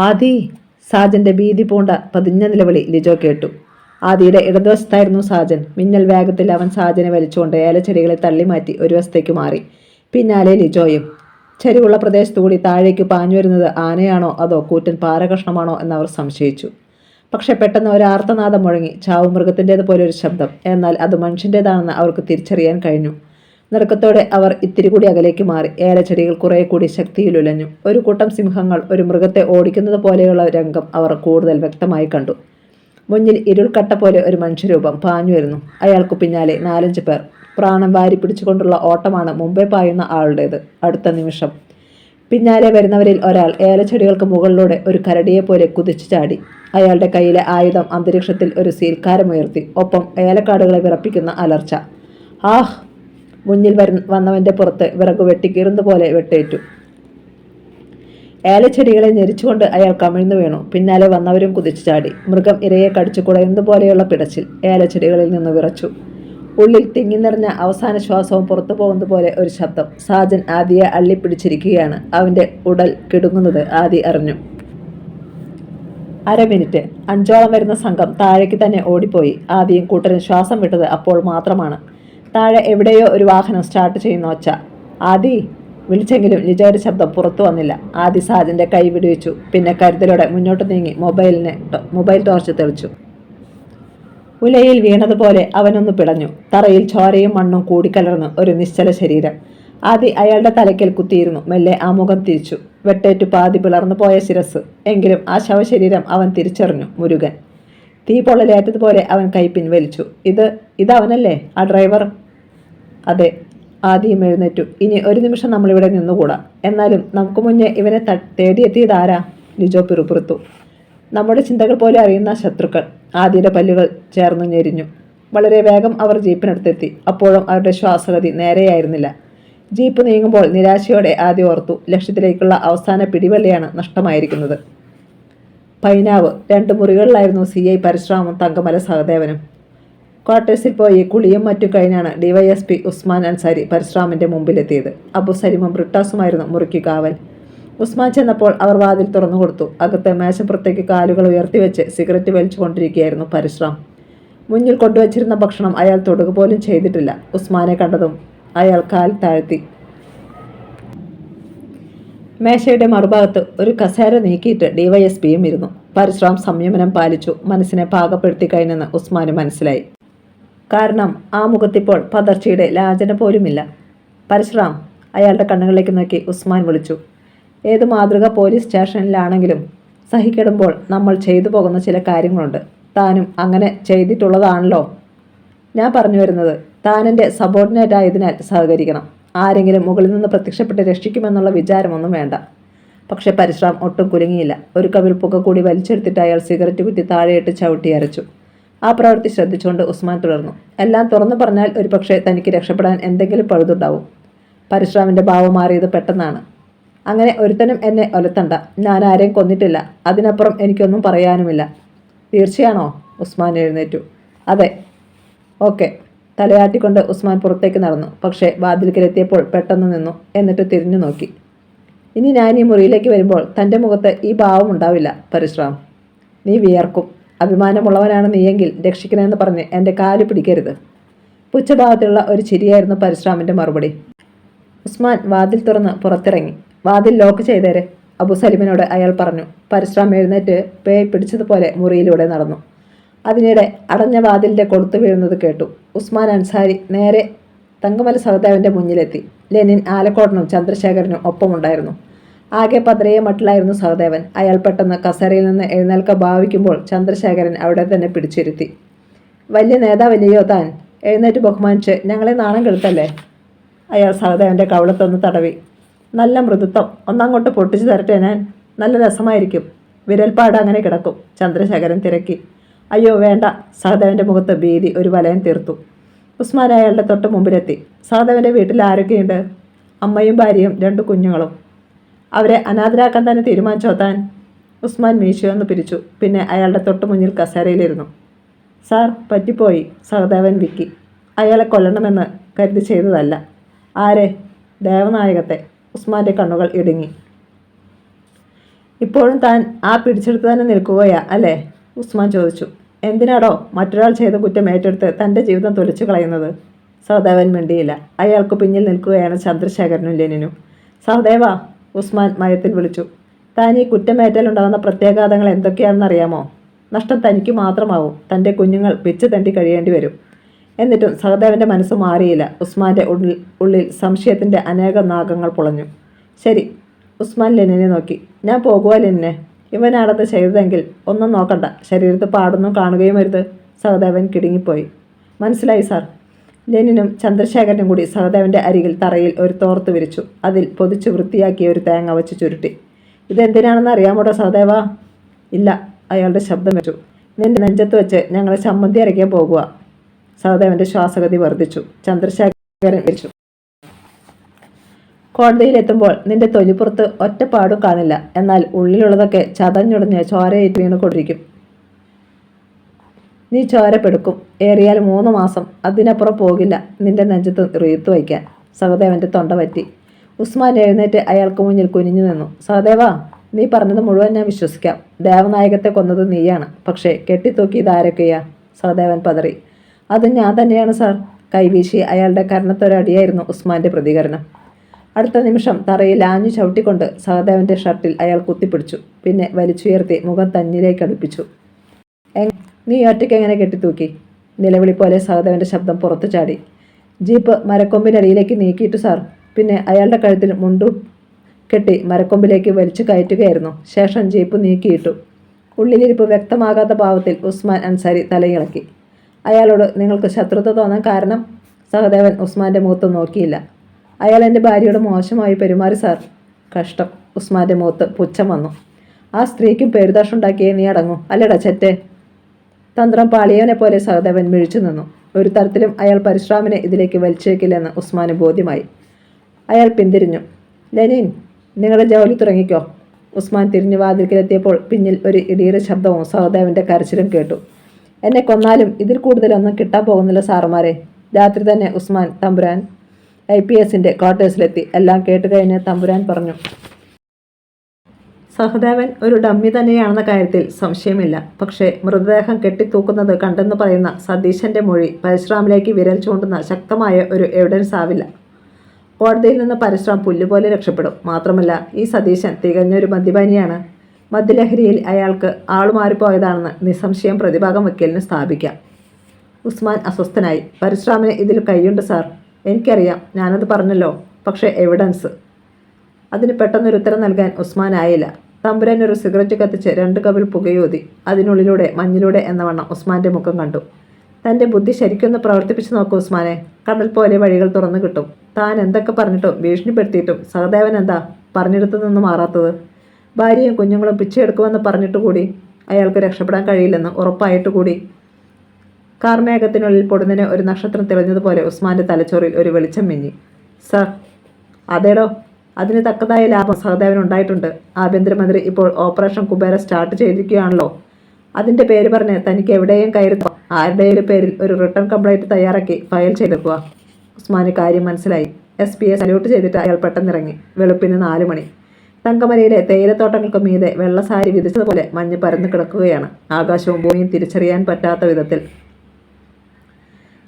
ആദി! സാജന്റെ ഭീതി പൂണ്ട പതിഞ്ഞ നിലവിളി ലിജോ കേട്ടു. ആദിയുടെ ഇടതുവശത്തായിരുന്നു സാജൻ. മിന്നൽ വേഗത്തിൽ അവൻ സാജനെ വലിച്ചുകൊണ്ട് ഏലച്ചെടികളെ തള്ളിമാറ്റി ഒരു വശത്തേക്ക് മാറി. പിന്നാലെ ലിജോയും. ചരിവുള്ള പ്രദേശത്തുകൂടി താഴേക്ക് പാഞ്ഞു വരുന്നത് ആനയാണോ അതോ കൂറ്റൻ പാറകഷ്ണമാണോ എന്നവർ സംശയിച്ചു. പക്ഷെ പെട്ടെന്ന് ഒരു ആർത്തനാദം മുഴങ്ങി. ചാവു മൃഗത്തിൻ്റേതുപോലെ ഒരു ശബ്ദം. എന്നാൽ അത് മനുഷ്യൻ്റേതാണെന്ന് അവർക്ക് തിരിച്ചറിയാൻ കഴിഞ്ഞു. നടുക്കത്തോടെ അവർ ഇത്തിരി കൂടി അകലേക്ക് മാറി. ഏലച്ചെടികൾ കുറെ കൂടി ശക്തിയിലുലഞ്ഞു. ഒരു കൂട്ടം സിംഹങ്ങൾ ഒരു മൃഗത്തെ ഓടിക്കുന്നത് പോലെയുള്ള രംഗം അവർ കൂടുതൽ വ്യക്തമായി കണ്ടു. മുന്നിൽ ഇരുൾക്കട്ട പോലെ ഒരു മനുഷ്യരൂപം പാഞ്ഞു വരുന്നു. അയാൾക്കു പിന്നാലെ 4-5 പേർ. പ്രാണം വാരി പിടിച്ചുകൊണ്ടുള്ള ഓട്ടമാണ് മുമ്പേ പായുന്ന ആളുടേത്. അടുത്ത നിമിഷം പിന്നാലെ വരുന്നവരിൽ ഒരാൾ ഏലച്ചെടികൾക്ക് മുകളിലൂടെ ഒരു കരടിയെ പോലെ കുതിച്ചു ചാടി. അയാളുടെ കയ്യിലെ ആയുധം അന്തരീക്ഷത്തിൽ ഒരു സീൽക്കാരമുയർത്തി. ഒപ്പം ഏലക്കാടുകളെ വിറപ്പിക്കുന്ന അലർച്ച. ആഹ്! മുന്നിൽ വന്നവന്റെ പുറത്ത് വിറകു വെട്ടിക്കീറുന്ന പോലെ വെട്ടേറ്റു. ഏലച്ചെടികളെ ഞെരിച്ചുകൊണ്ട് അയാൾ കമിഴ്ന്നു വീണു. പിന്നാലെ വന്നവരും കുതിച്ചു ചാടി. മൃഗം ഇരയെ കടിച്ചു കുടയുന്നത് പോലെയുള്ള പിടച്ചിൽ ഏലച്ചെടികളിൽ നിന്ന് വിറച്ചു. ഉള്ളിൽ തിങ്ങി നിറഞ്ഞ അവസാന ശ്വാസവും പുറത്തു പോകുന്നത് പോലെ ഒരു ശബ്ദം. സാജൻ ആദിയെ അള്ളിപ്പിടിച്ചിരിക്കുകയാണ്. അവന്റെ ഉടൽ കിടുങ്ങുന്നത് ആദി അറിഞ്ഞു. 1/2 മിനിറ്റ്. 5ഓളം വരുന്ന സംഘം താഴേക്ക് തന്നെ ഓടിപ്പോയി. ആദിയും കൂട്ടരും ശ്വാസം വിട്ടത് അപ്പോൾ മാത്രമാണ്. താഴെ എവിടെയോ ഒരു വാഹനം സ്റ്റാർട്ട് ചെയ്യുന്ന ഒച്ച. ആദി! വിളിച്ചെങ്കിലും ലിജോയുടെ ശബ്ദം പുറത്തു വന്നില്ല. ആദി സാജന്റെ കൈ വിടുവിച്ചു. പിന്നെ കരുതലോടെ മുന്നോട്ട് നീങ്ങി മൊബൈൽ ടോർച്ച് തെളിച്ചു. ഉലയിൽ വീണതുപോലെ അവനൊന്ന് പിടഞ്ഞു. തറയിൽ ചോരയും മണ്ണും കൂടിക്കലർന്ന് ഒരു നിശ്ചല ശരീരം. ആദി അയാളുടെ തലയ്ക്കൽ കുത്തിയിരുന്നു. മെല്ലെ ആ മുഖം തിരിച്ചു. വെട്ടേറ്റു പാതി പിളർന്നു പോയ ശിരസ്. എങ്കിലും ആ ശവശരീരം അവൻ തിരിച്ചറിഞ്ഞു. മുരുകൻ. തീ പൊള്ളലേറ്റതുപോലെ അവൻ കൈ പിൻവലിച്ചു. ഇതവനല്ലേ, ആ ഡ്രൈവർ? അതെ. ആദിയും എഴുന്നേറ്റു. ഇനി ഒരു നിമിഷം നമ്മളിവിടെ നിന്നുകൂടാ. എന്നാലും നമുക്ക് മുന്നേ ഇവനെ തേടിയെത്തിയതാരാ? ലിജോ പിറുപിറുത്തു. നമ്മുടെ ചിന്തകൾ പോലെ അറിയുന്ന ശത്രുക്കൾ. ആദിയുടെ പല്ലുകൾ ചേർന്ന് ഞെരിഞ്ഞു. വളരെ വേഗം അവർ ജീപ്പിനടുത്തെത്തി. അപ്പോഴും അവരുടെ ശ്വാസഗതി നേരെയായിരുന്നില്ല. ജീപ്പ് നീങ്ങുമ്പോൾ നിരാശയോടെ ആദി ഓർത്തു. ലക്ഷ്യത്തിലേക്കുള്ള അവസാന പിടിവള്ളിയാണ് നഷ്ടമായിരിക്കുന്നത്. പൈനാവ്. 2 മുറികളിലായിരുന്നു CI പരശുറാമും തങ്കമല സഹദേവനും. ക്വാർട്ടേഴ്സിൽ പോയി കുളിയും മറ്റും കഴിഞ്ഞാണ് DYSP ഉസ്മാൻ അൻസാരി പരശുറാമിന്റെ മുമ്പിലെത്തിയത്. അബു സലിമും ബ്രിട്ടാസുമായിരുന്നു മുറിക്ക് കാവൽ. ഉസ്മാൻ ചെന്നപ്പോൾ അവർ വാതിൽ തുറന്നു കൊടുത്തു. അകത്ത് മേശപ്പുറത്തേക്ക് കാലുകൾ ഉയർത്തിവെച്ച് സിഗരറ്റ് വലിച്ചുകൊണ്ടിരിക്കുകയായിരുന്നു പരശുറാം. മുന്നിൽ കൊണ്ടുവച്ചിരുന്ന ഭക്ഷണം അയാൾ തൊടുക പോലും ചെയ്തിട്ടില്ല. ഉസ്മാനെ കണ്ടതും അയാൾ കാൽ താഴ്ത്തി. മേശയുടെ മറുഭാഗത്ത് ഒരു കസേര നീക്കിയിട്ട് DYSPയും ഇരുന്നു. പരശുറാം സംയമനം പാലിച്ചു. മനസ്സിനെ പാകപ്പെടുത്തി കഴിഞ്ഞെന്ന് ഉസ്മാന് മനസ്സിലായി. കാരണം ആ മുഖത്തിപ്പോൾ പതർച്ചയുടെ ലാഞ്ചന പോലുമില്ല. പരശുറാം! അയാളുടെ കണ്ണുകളിലേക്ക് നോക്കി ഉസ്മാൻ വിളിച്ചു. ഏത് മാതൃക പോലീസ് സ്റ്റേഷനിലാണെങ്കിലും സഹിക്കെടുമ്പോൾ നമ്മൾ ചെയ്തു പോകുന്ന ചില കാര്യങ്ങളുണ്ട്. താനും അങ്ങനെ ചെയ്തിട്ടുള്ളതാണല്ലോ. ഞാൻ പറഞ്ഞു വരുന്നത്, താനെൻ്റെ സബോർഡിനേറ്റ് ആയതിനാൽ സഹകരിക്കണം. ആരെങ്കിലും മുകളിൽ നിന്ന് പ്രത്യക്ഷപ്പെട്ട് രക്ഷിക്കുമെന്നുള്ള വിചാരമൊന്നും വേണ്ട. പക്ഷെ പരശുറാം ഒട്ടും കുലുങ്ങിയില്ല. ഒരു കവിൾ പുക കൂടി വലിച്ചെടുത്തിട്ട് അയാൾ സിഗരറ്റ് കുറ്റി താഴെയിട്ട് ചവിട്ടി അരച്ചു. ആ പ്രവൃത്തി ശ്രദ്ധിച്ചുകൊണ്ട് ഉസ്മാൻ തുടർന്നു. എല്ലാം തുറന്നു പറഞ്ഞാൽ ഒരുപക്ഷെ തനിക്ക് രക്ഷപ്പെടാൻ എന്തെങ്കിലും പഴുതുണ്ടാവും. പരശുറാമിൻ്റെ ഭാവം മാറിയത് പെട്ടെന്നാണ്. അങ്ങനെ ഒരുത്തനും എന്നെ ഒലത്തണ്ട. ഞാൻ ആരെയും കൊന്നിട്ടില്ല. അതിനപ്പുറം എനിക്കൊന്നും പറയാനുമില്ല. തീർച്ചയാണോ? ഉസ്മാൻ എഴുന്നേറ്റു. അതെ. ഓക്കെ. തലയാട്ടിക്കൊണ്ട് ഉസ്മാൻ പുറത്തേക്ക് നടന്നു. പക്ഷേ വാതിൽക്കലെത്തിയപ്പോൾ പെട്ടെന്ന് നിന്നു. എന്നിട്ട് തിരിഞ്ഞു നോക്കി. ഇനി ഞാൻ ഈ മുറിയിലേക്ക് വരുമ്പോൾ തൻ്റെ മുഖത്ത് ഈ ഭാവം ഉണ്ടാവില്ല പരശുറാം. നീ വിയർക്കും. അഭിമാനമുള്ളവനാണ് നീയെങ്കിൽ രക്ഷിക്കണമെന്ന് പറഞ്ഞ് എൻ്റെ കാല് പിടിക്കരുത്. പുച്ഛഭാവത്തിലുള്ള ഒരു ചിരിയായിരുന്നു പരശുറാമിൻ്റെ മറുപടി. ഉസ്മാൻ വാതിൽ തുറന്ന് പുറത്തിറങ്ങി. വാതിൽ ലോക്ക് ചെയ്തേരെ, അബു സലിമിനോട് അയാൾ പറഞ്ഞു. പരശുറാം എഴുന്നേറ്റ് പേയ് പിടിച്ചതുപോലെ മുറിയിലൂടെ നടന്നു. അതിനിടെ അടഞ്ഞ വാതിലിൻ്റെ കൊളുത്തു വീഴുന്നത് കേട്ടു. ഉസ്മാൻ അൻസാരി നേരെ തങ്കമല സഹദേവൻ്റെ മുന്നിലെത്തി. ലെനിൻ, ആലക്കോടനും ചന്ദ്രശേഖരനും ഒപ്പമുണ്ടായിരുന്നു. ആകെ പതറിയ മട്ടിലായിരുന്നു സഹദേവൻ. അയാൾ പെട്ടെന്ന് കസേരയിൽ നിന്ന് എഴുന്നേൽക്കാൻ ഭാവിക്കുമ്പോൾ ചന്ദ്രശേഖരൻ അവിടെ തന്നെ പിടിച്ചിരുത്തി. വലിയ നേതാവല്ലയോ താൻ? എഴുന്നേറ്റ് ബഹുമാനിച്ച് ഞങ്ങളെ നാണം കെടുത്തല്ലേ? അയാൾ സഹദേവൻ്റെ കവളത്തൊന്ന് തടവി. നല്ല മൃദുത്വം. ഒന്നങ്ങോട്ട് പൊട്ടിച്ചു തരട്ടെ ഞാൻ? നല്ല രസമായിരിക്കും. വിരൽപ്പാട് അങ്ങനെ കിടക്കും. ചന്ദ്രശേഖരൻ തിരക്കി. അയ്യോ വേണ്ട. സഹദേവൻ്റെ മുഖത്ത് ഭീതി ഒരു വലയം തീർത്തു. ഉസ്മാൻ അയാളുടെ തൊട്ട് മുമ്പിലെത്തി. സഹദേവൻ്റെ വീട്ടിൽ ആരൊക്കെയുണ്ട്? അമ്മയും ഭാര്യയും 2 കുഞ്ഞുങ്ങളും. അവരെ അനാഥരാക്കാൻ തന്നെ തീരുമാനിച്ചോ താൻ? ഉസ്മാൻ മീശയൊന്ന് പിരിച്ചു. പിന്നെ അയാളുടെ തൊട്ട് മുന്നിൽ കസേരയിലിരുന്നു. സാർ, പറ്റിപ്പോയി. സഹദേവൻ വിക്കി. അയാളെ കൊല്ലണമെന്ന് കരുതി ചെയ്തതല്ല. ആരെ? ദേവനായകത്തെ. ഉസ്മാൻ്റെ കണ്ണുകൾ ഇടുങ്ങി. ഇപ്പോഴും താൻ ആ പിടിച്ചെടുത്ത് തന്നെ നിൽക്കുകയാ അല്ലേ? ഉസ്മാൻ ചോദിച്ചു. എന്തിനാടോ മറ്റൊരാൾ ചെയ്ത കുറ്റം ഏറ്റെടുത്ത് തൻ്റെ ജീവിതം തൊലിച്ചു കളയുന്നത്? സഹദേവൻ മിണ്ടിയില്ല. അയാൾക്ക് പിന്നിൽ നിൽക്കുകയാണ് ചന്ദ്രശേഖരനും ലെനിനും. സഹദേവ, ഉസ്മാൻ മയത്തിൽ വിളിച്ചു. താൻ ഈ കുറ്റമേറ്റാലുണ്ടാകുന്ന പ്രത്യാഘാതങ്ങൾ എന്തൊക്കെയാണെന്നറിയാമോ? നഷ്ടം തനിക്ക് മാത്രമാവും. തൻ്റെ കുഞ്ഞുങ്ങൾ പിച്ച് തണ്ടി കഴിയേണ്ടി വരും. എന്നിട്ടും സഹദേവൻ്റെ മനസ്സ് മാറിയില്ല. ഉസ്മാൻ്റെ ഉള്ളിൽ സംശയത്തിൻ്റെ അനേകം നാഗങ്ങൾ പുളഞ്ഞു. ശരി, ഉസ്മാൻ ലെനിനെ നോക്കി. ഞാൻ പോകുക ലെനിനെ. ഇവനാണത് ചെയ്തതെങ്കിൽ ഒന്നും നോക്കണ്ട, ശരീരത്ത് പാടൊന്നും കാണുകയും വരുത്. സഹദേവൻ കിടുങ്ങിപ്പോയി. മനസ്സിലായി സാർ. ലെനിനും ചന്ദ്രശേഖരനും കൂടി സഹദേവൻ്റെ അരികിൽ തറയിൽ ഒരു തോർത്ത് വിരിച്ചു. അതിൽ പൊതിച്ച് വൃത്തിയാക്കിയ ഒരു തേങ്ങ വച്ച് ചുരുട്ടി. ഇതെന്തിനാണെന്ന് അറിയാമോട്ടോ സഹദേവ? ഇല്ല, അയാളുടെ ശബ്ദം വെച്ചു. നിന്റെ നെഞ്ചത്ത് വെച്ച് ഞങ്ങൾ ചമ്മന്തി അരയ്ക്കാൻ പോകുക. സഹദേവൻ്റെ ശ്വാസഗതി വർദ്ധിച്ചു. ചന്ദ്രശേഖരൻ വിളിച്ചു. കോടതിയിലെത്തുമ്പോൾ നിന്റെ തൊലിപ്പുറത്ത് ഒറ്റപ്പാടും കാണില്ല. എന്നാൽ ഉള്ളിലുള്ളതൊക്കെ ചതഞ്ഞുടഞ്ഞ് ചോരയേറ്റ് വീണുകൊണ്ടിരിക്കും. നീ ചോരപ്പെടുക്കും. ഏറിയാൽ 3 മാസം, അതിനപ്പുറം പോകില്ല നിന്റെ നെഞ്ചത്ത് റീത്തു വയ്ക്കാൻ. സഹദേവൻ്റെ തൊണ്ട പറ്റി. ഉസ്മാൻ എഴുന്നേറ്റ് അയാൾക്ക് മുന്നിൽ കുനിഞ്ഞു നിന്നു. സഹദേവ, നീ പറഞ്ഞത് മുഴുവൻ ഞാൻ വിശ്വസിക്കാം. ദേവനായകത്തെ കൊന്നത് നീയാണ്. പക്ഷേ കെട്ടിത്തൂക്കിയത് ആരൊക്കെയാ? സഹദേവൻ പതറി. അത് ഞാൻ തന്നെയാണ് സാർ. കൈവീശി അയാളുടെ കർണത്തൊരടിയായിരുന്നു ഉസ്മാൻ്റെ പ്രതികരണം. അടുത്ത നിമിഷം തറയിൽ ആഞ്ഞു ചവിട്ടിക്കൊണ്ട് സഹദേവൻ്റെ ഷർട്ടിൽ അയാൾ കുത്തിപ്പിടിച്ചു. പിന്നെ വലിച്ചുയർത്തി മുഖം തന്നിലേക്ക് അടുപ്പിച്ചു. നീ ഒറ്റയ്ക്ക് എങ്ങനെ കെട്ടിത്തൂക്കി? നിലവിളി പോലെ സഹദേവൻ്റെ ശബ്ദം പുറത്തു ചാടി. ജീപ്പ് മരക്കൊമ്പിനടിയിലേക്ക് നീക്കിയിട്ടു സാർ. പിന്നെ അയാളുടെ കഴുത്തിൽ മുണ്ടു കെട്ടി മരക്കൊമ്പിലേക്ക് വലിച്ചു കയറ്റുകയായിരുന്നു. ശേഷം ജീപ്പ് നീക്കിയിട്ടു. ഉള്ളിലിരിപ്പ് വ്യക്തമാകാത്ത ഭാവത്തിൽ ഉസ്മാൻ അൻസാരി തലയിളക്കി. അയാളോട് നിങ്ങൾക്ക് ശത്രുത തോന്നാൻ കാരണം? സഹദേവൻ ഉസ്മാൻ്റെ മുഖത്ത് നോക്കിയില്ല. അയാൾ എൻ്റെ ഭാര്യയോട് മോശമായി പെരുമാറി സാർ. കഷ്ടം. ഉസ്മാൻ്റെ മുഖത്ത് പുച്ഛം വന്നു. ആ സ്ത്രീക്കും പേരുദോഷമുണ്ടാക്കിയേ നീ അടങ്ങൂ അല്ലേടാ ചെറ്റേ? തന്ത്രം പാളിയവനെ പോലെ സഹദേവൻ മിഴിച്ചു നിന്നു. ഒരു തരത്തിലും അയാൾ പരശുറാമിനെ ഇതിലേക്ക് വലിച്ചേക്കില്ലെന്ന് ഉസ്മാന് ബോധ്യമായി. അയാൾ പിന്തിരിഞ്ഞു. ലെനിൻ, നിങ്ങളുടെ ജോലി തുടങ്ങിക്കോ. ഉസ്മാൻ തിരിഞ്ഞു വാതിൽക്കിലെത്തിയപ്പോൾ പിന്നിൽ ഒരു ഇടിയുടെ ശബ്ദവും സഹദേവൻ്റെ കരച്ചിലും കേട്ടു. എന്നെ കൊന്നാലും ഇതിൽ കൂടുതലൊന്നും കിട്ടാൻ പോകുന്നില്ല സാറുമാരെ. രാത്രി തന്നെ ഉസ്മാൻ തമ്പുരാൻ IPSൻ്റെ ക്വാർട്ടേഴ്സിലെത്തി. എല്ലാം കേട്ടുകഴിഞ്ഞ് തമ്പുരാൻ പറഞ്ഞു. സഹദേവൻ ഒരു ഡമ്മി തന്നെയാണെന്ന കാര്യത്തിൽ സംശയമില്ല. പക്ഷേ മൃതദേഹം കെട്ടിത്തൂക്കുന്നത് കണ്ടെന്ന് പറയുന്ന സതീശൻ്റെ മൊഴി പരശുറാമിലേക്ക് വിരൽ ചൂണ്ടുന്ന ശക്തമായ ഒരു എവിഡൻസ് ആവില്ല. കോടതിയിൽ നിന്ന് പരശുറാം പുല്ലുപോലെ രക്ഷപ്പെടും. മാത്രമല്ല, ഈ സതീശൻ തികഞ്ഞൊരു മദ്യപാനിയാണ്. മദ്യലഹരിയിൽ അയാൾക്ക് ആളുമാറിപ്പോയതാണെന്ന് നിസ്സംശയം പ്രതിഭാഗം വക്കീലിന് സ്ഥാപിക്കാം. ഉസ്മാൻ അസ്വസ്ഥനായി. പരശുറാമിന് ഇതിൽ കൈയുണ്ട് സാർ. എനിക്കറിയാം, ഞാനത് പറഞ്ഞല്ലോ. പക്ഷേ എവിഡൻസ്. അതിന് പെട്ടെന്നൊരു ഉത്തരം നൽകാൻ ഉസ്മാൻ ആയില്ല. തമ്പുരാൻ ഒരു സിഗരറ്റ് കത്തിച്ച് 2 കവിൾ പുകയൂതി. അതിനുള്ളിലൂടെ മഞ്ഞിലൂടെ എന്നവണ്ണം ഉസ്മാൻ്റെ മുഖം കണ്ടു. തൻ്റെ ബുദ്ധി ശരിക്കൊന്ന് പ്രവർത്തിപ്പിച്ച് നോക്കൂ ഉസ്മാനെ. കടൽ പോലെ വഴികൾ തുറന്നു കിട്ടും. താൻ എന്തൊക്കെ പറഞ്ഞിട്ടും ഭീഷണിപ്പെടുത്തിയിട്ടും സഹദേവൻ എന്താ പറഞ്ഞിടത്തു നിന്ന് മാറാത്തത്? ഭാര്യയും കുഞ്ഞുങ്ങളും പിച്ചെടുക്കുമെന്ന് പറഞ്ഞിട്ട് കൂടി അയാൾക്ക് രക്ഷപ്പെടാൻ കഴിയില്ലെന്ന് ഉറപ്പായിട്ട് കൂടി. കാർമേഘത്തിനുള്ളിൽ പൊടുന്നതിന് ഒരു നക്ഷത്രം തെളിഞ്ഞതുപോലെ ഉസ്മാൻ്റെ തലച്ചോറിൽ ഒരു വെളിച്ചം മിന്നി. സർ. അതേടോ, അതിന് തക്കതായ ലാഭം സഹദേവൻ ഉണ്ടായിട്ടുണ്ട്. ആഭ്യന്തരമന്ത്രി ഇപ്പോൾ ഓപ്പറേഷൻ കുബേര സ്റ്റാർട്ട് ചെയ്തിരിക്കുകയാണല്ലോ. അതിൻ്റെ പേര് പറഞ്ഞ് തനിക്ക് എവിടെയും കയറി ആരുടെയും പേരിൽ ഒരു റിട്ടേൺ കംപ്ലൈൻറ്റ് തയ്യാറാക്കി ഫയൽ ചെയ്തേക്കുക. ഉസ്മാന് കാര്യം മനസ്സിലായി. SPയെ സല്യൂട്ട് ചെയ്തിട്ട് അയാൾ പെട്ടെന്നിറങ്ങി. വെളുപ്പിന് 4 മണി. തങ്കമലയിലെ തേയിലത്തോട്ടങ്ങൾക്ക് മീതെ വെള്ളസാരി വിധിച്ചതുപോലെ മഞ്ഞ് പരന്നു കിടക്കുകയാണ്. ആകാശവും ഭൂമിയും തിരിച്ചറിയാൻ പറ്റാത്ത വിധത്തിൽ.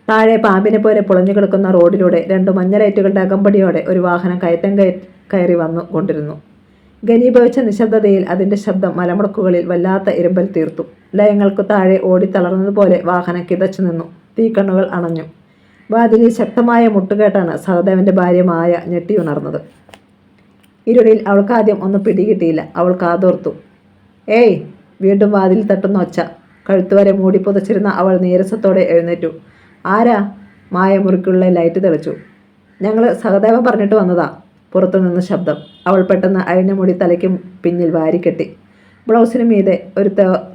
താഴെ പാമ്പിനെ പോലെ പുളഞ്ഞു കിടക്കുന്ന റോഡിലൂടെ 2 മഞ്ഞ ലൈറ്റുകളുടെ അകമ്പടിയോടെ ഒരു വാഹനം കയറി വന്നു കൊണ്ടിരുന്നു. ഘനീഭവിച്ച നിശബ്ദതയിൽ അതിൻ്റെ ശബ്ദം മലമുടക്കുകളിൽ വല്ലാത്ത ഇരമ്പൽ തീർത്തു. ലയങ്ങൾക്ക് താഴെ ഓടിത്തളർന്നതുപോലെ വാഹനം കിതച്ചു നിന്നു. തീക്കണ്ണുകൾ അണഞ്ഞു. വാതിലിൽ ശക്തമായ മുട്ടുകേട്ടാണ് സഹദേവൻ്റെ ഭാര്യ മായ ഞെട്ടിയുണർന്നത്. ഇരുളിൽ അവൾക്കാദ്യം ഒന്നും പിടികിട്ടിയില്ല. അവൾ കാതോർത്തു. ഏയ്! വീണ്ടും വാതിൽ തട്ടുന്ന ഒച്ച. കഴുത്തുവരെ മൂടി പുതച്ചിരുന്ന അവൾ നീരസത്തോടെ എഴുന്നേറ്റു. ആരാ? മായ മുറിക്കുള്ള ലൈറ്റ് തെളിച്ചു. ഞങ്ങൾ സഹദേവൻ പറഞ്ഞിട്ട് വന്നതാ. പുറത്തുനിന്ന് ശബ്ദം. അവൾ പെട്ടെന്ന് അഴിഞ്ഞ മുടി തലയ്ക്ക് പിന്നിൽ വാരിക്കെട്ടി. ബ്ലൗസിന് മീതെ ഒരു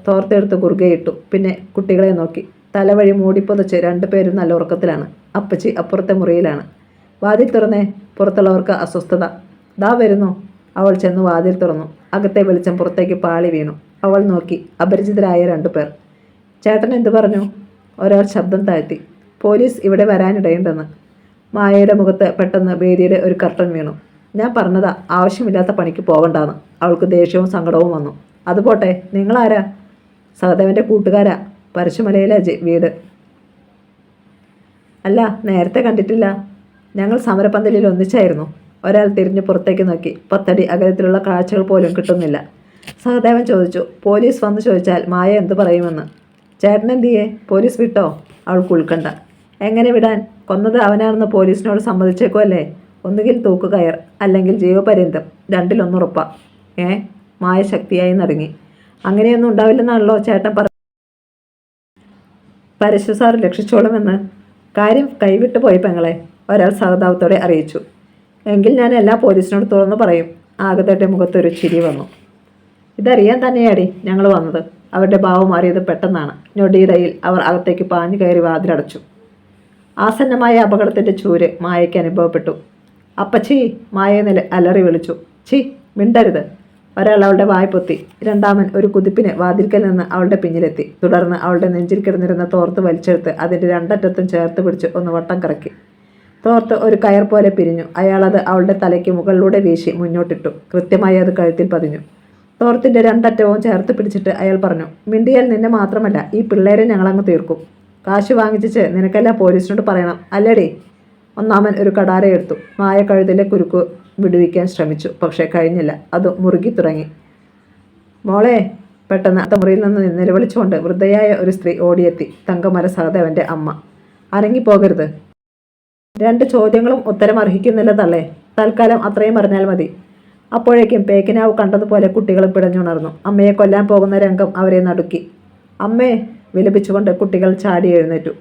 തോർത്തെടുത്ത് കുറുകെയിട്ടു. പിന്നെ കുട്ടികളെ നോക്കി. തലവഴി മൂടിപ്പൊതച്ച് 2 പേരും നല്ല ഉറക്കത്തിലാണ്. അപ്പച്ചി അപ്പുറത്തെ മുറിയിലാണ്. വാതിൽ തുറന്നേ. പുറത്തുള്ളവർക്ക് അസ്വസ്ഥത. ദാ വരുന്നു. അവൾ ചെന്ന് വാതിൽ തുറന്നു. അകത്തെ വെളിച്ചം പുറത്തേക്ക് പാളി വീണു. അവൾ നോക്കി. അപരിചിതരായ 2 പേർ. ചേട്ടൻ എന്തു പറഞ്ഞു? ഒരാൾ ശബ്ദം താഴ്ത്തി. പോലീസ് ഇവിടെ വരാനിടയുണ്ടെന്ന്. മായയുടെ മുഖത്ത് പെട്ടെന്ന് ഭീതിയുടെ ഒരു കർട്ടൻ വീണു. ഞാൻ പറഞ്ഞതാ ആവശ്യമില്ലാത്ത പണിക്ക് പോകണ്ടാന്ന്. അവൾക്ക് ദേഷ്യവും സങ്കടവും വന്നു. അതുപോട്ടെ, നിങ്ങളാരാ? സഹദേവൻ്റെ കൂട്ടുകാരാ. പരശുമലയിലെ വീട്. അല്ല, നേരത്തെ കണ്ടിട്ടില്ല. ഞങ്ങൾ സമരപന്തലിൽ ഒന്നിച്ചായിരുന്നു. ഒരാൾ തിരിഞ്ഞ് പുറത്തേക്ക് നോക്കി. 10 അടി അകലത്തിലുള്ള കാഴ്ചകൾ പോലും കിട്ടുന്നില്ല. സഹദേവൻ ചോദിച്ചു, പോലീസ് വന്ന് ചോദിച്ചാൽ മായ എന്തു പറയുമെന്ന്. ചേട്ടനെന്തിയെ? പോലീസ് വിട്ടോ? അവൾക്ക് ഉൾക്കണ്ട. എങ്ങനെ വിടാൻ? കൊന്നത് അവനാണെന്ന് പോലീസിനോട് സമ്മതിച്ചേക്കുമല്ലേ? ഒന്നുകിൽ തൂക്കുകയർ, അല്ലെങ്കിൽ ജീവപര്യന്തം. രണ്ടിലൊന്നുറപ്പാ. മായ ശക്തിയായി നടുങ്ങി. അങ്ങനെയൊന്നും ഉണ്ടാവില്ലെന്നാണല്ലോ ചേട്ടൻ പരശു സാർ രക്ഷിച്ചോളുമെന്ന്. കാര്യം കൈവിട്ടു പോയി പെങ്ങളെ, ഒരാൾ സഹതാപത്തോടെ അറിയിച്ചു. എങ്കിൽ ഞാൻ എല്ലാ പോലീസിനോട് തുറന്നു പറയും. ആകത്തയുടെ മുഖത്തൊരു ചിരി വന്നു. ഇതറിയാൻ തന്നെയാടി ഞങ്ങൾ വന്നത്. അവരുടെ ഭാവം മാറിയത് പെട്ടെന്നാണ്. ഞൊടിയിടയിൽ അവർ അകത്തേക്ക് പാഞ്ഞു കയറി വാതിലടച്ചു. ആസന്നമായ അപകടത്തിൻ്റെ ചൂര് മായയ്ക്ക് അനുഭവപ്പെട്ടു. അപ്പച്ചി, മായ അലറി വിളിച്ചു. ചി, മിണ്ടരുത്. ഒരാൾ അവളുടെ വായ പൊത്തി. രണ്ടാമൻ ഒരു കുതിപ്പിന് വാതിൽക്കൽ നിന്ന് അവളുടെ പിന്നിലെത്തി. തുടർന്ന് അവളുടെ നെഞ്ചിൽ കിടന്നിരുന്ന തോർത്ത് വലിച്ചെടുത്ത് അതിൻ്റെ രണ്ടറ്റത്തും ചേർത്ത് പിടിച്ച് ഒന്ന് വട്ടം കറക്കി. തോർത്ത് ഒരു കയർ പോലെ പിരിഞ്ഞു. അയാളത് അവളുടെ തലയ്ക്ക് മുകളിലൂടെ വീശി മുന്നോട്ടിട്ടു. കൃത്യമായി അത് കഴുത്തിൽ പതിഞ്ഞു. തോർത്തിൻ്റെ രണ്ടറ്റവും ചേർത്ത് പിടിച്ചിട്ട് അയാൾ പറഞ്ഞു, മിണ്ടിയാൽ നിന്നെ മാത്രമല്ല ഈ പിള്ളേരെ ഞങ്ങളങ്ങ് തീർക്കും. കാശ് വാങ്ങിച്ചിട്ട് നിനക്കെല്ലാം പോലീസിനോട് പറയണം, അല്ലേടി? ഒന്നാമൻ ഒരു കടാര എടുത്തു. മായ കഴുതിലെ കുരുക്ക് വിടുവിക്കാൻ ശ്രമിച്ചു. പക്ഷേ കഴിഞ്ഞില്ല. അത് മുറുകി തുടങ്ങി. മോളെ! പെട്ടെന്ന് അത്ത മുറിയിൽ നിന്ന് നിലവിളിച്ചുകൊണ്ട് വൃദ്ധയായ ഒരു സ്ത്രീ ഓടിയെത്തി. തങ്കമര സഹദേവൻ്റെ അമ്മ. അനങ്ങിപ്പോകരുത്. 2 ചോദ്യങ്ങളും ഉത്തരം അർഹിക്കുന്നില്ല തള്ളേ. തൽക്കാലം അത്രയും പറഞ്ഞാൽ മതി. അപ്പോഴേക്കും പേക്കിനാവ് കണ്ടതുപോലെ കുട്ടികൾ പിടഞ്ഞുണർന്നു. അമ്മയെ കൊല്ലാൻ പോകുന്ന രംഗം അവരെ നടുക്കി. അമ്മേ! വിലപിച്ചുകൊണ്ട് കുട്ടികൾ ചാടി എഴുന്നേറ്റു.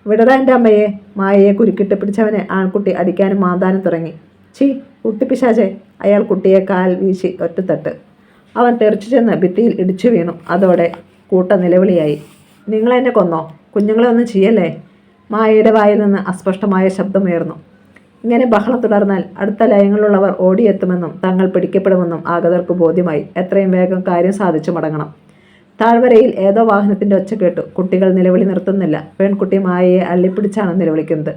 വിടറ എൻ്റെ അമ്മയെ! മായയെ കുരുക്കിട്ട് പിടിച്ചവനെ ആൺകുട്ടി അടിക്കാനും മാന്താനും തുടങ്ങി. ചി, കുട്ടിപ്പിശാചെ! അയാൾ കുട്ടിയെ കാൽ വീശി ഒറ്റത്തട്ട്. അവൻ തെറിച്ചു ചെന്ന് ഭിത്തിയിൽ ഇടിച്ചു വീണു. അതോടെ കൂട്ട നിലവിളിയായി. നിങ്ങളെന്നെ കൊന്നോ? കുഞ്ഞുങ്ങളെ ഒന്നും ചെയ്യല്ലേ? മായയുടെ വായിൽ നിന്ന് അസ്പഷ്ടമായ ശബ്ദമുയർന്നു. ഇങ്ങനെ ബഹളം തുടർന്നാൽ അടുത്ത ലയങ്ങളിലുള്ളവർ ഓടിയെത്തുമെന്നും തങ്ങൾ പിടിക്കപ്പെടുമെന്നും ആഗതർക്ക് ബോധ്യമായി. എത്രയും വേഗം കാര്യം സാധിച്ചു മടങ്ങണം. താഴ്വരയിൽ ഏതോ വാഹനത്തിൻ്റെ ഒച്ച കേട്ടു. കുട്ടികൾ നിലവിളി നിർത്തുന്നില്ല. പെൺകുട്ടി മായയെ അള്ളിപ്പിടിച്ചാണ് നിലവിളിക്കുന്നത്.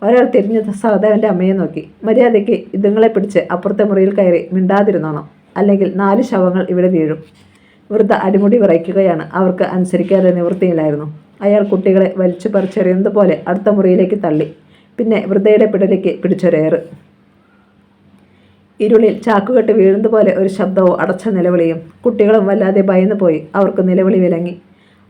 ഒരാൾ തിരിഞ്ഞ് സഹദേവൻ്റെ അമ്മയെ നോക്കി. മര്യാദയ്ക്ക് ഇതുങ്ങളെ പിടിച്ച് അപ്പുറത്തെ മുറിയിൽ കയറി മിണ്ടാതിരുന്നോണം, അല്ലെങ്കിൽ 4 ശവങ്ങൾ ഇവിടെ വീഴും. വൃദ്ധ അടിമുടി വിറയ്ക്കുകയാണ്. അവർക്ക് അനുസരിക്കാതെ നിവൃത്തിയില്ലായിരുന്നു. അയാൾ കുട്ടികളെ വലിച്ചു പറിച്ചെറിയുന്നത് പോലെ അടുത്ത മുറിയിലേക്ക് തള്ളി. പിന്നെ വൃദ്ധയുടെ പിടലിക്ക് പിടിച്ചൊരേറ്. ഇരുളിൽ ചാക്കുകെട്ട് വീഴുന്നത് പോലെ ഒരു ശബ്ദവും അടച്ച നിലവിളിയും. കുട്ടികളും വല്ലാതെ ഭയന്നു പോയി. അവർക്ക് നിലവിളി വിലങ്ങി.